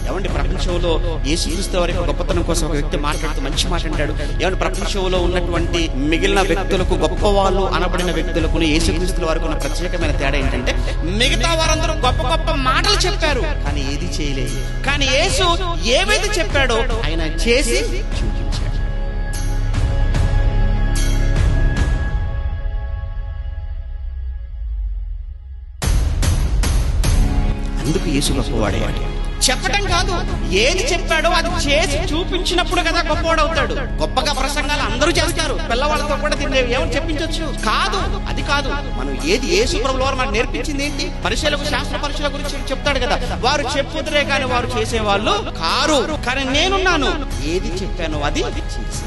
ఏమంటే ప్రపంచంలో యేసుక్రీస్తు వారి గొప్పతనం కోసం ఒక వ్యక్తి మాట్లాడుతూ మంచి మాట అంటాడు. ఏమంటే ప్రపంచంలో ఉన్నటువంటి మిగిలిన వ్యక్తులకు, గొప్ప వాళ్ళు అనబడిన వ్యక్తులకు యేసుక్రీస్తు వారికి ఉన్న ప్రత్యేకమైన తేడా ఏంటంటే, మిగతా వారందరూ గొప్ప గొప్ప మాటలు చెప్పారు కానీ ఏది చేయలేదు. కానీ యేసు ఏవైతే చెప్పాడో ఆయన చేసి చూపించాడు. అందుకు యేసు గొప్పవాడే. చెప్పడం కాదు, ఏది చెప్పాడో అది చేసి చూపించినప్పుడు కదా గొప్పవాడు అవుతాడు. గొప్పగా ప్రసంగాలు అందరూ చేస్తారు, పిల్లవాళ్ళతో కూడా దీన్ని ఏమని చెప్పించవచ్చు కాదు. అది కాదు, మనం ఏది యేసు ప్రభువుల వారు మనకు నేర్పించింది ఏంటి? పరిచయులకు, శాస్త్ర పరిచయుల గురించి చెప్తాడు కదా, వారు చెప్పుదురే కానీ వారు చేసేవాళ్ళు కారు, కానీ నేనున్నాను, ఏది చెప్పానో అది చేసే.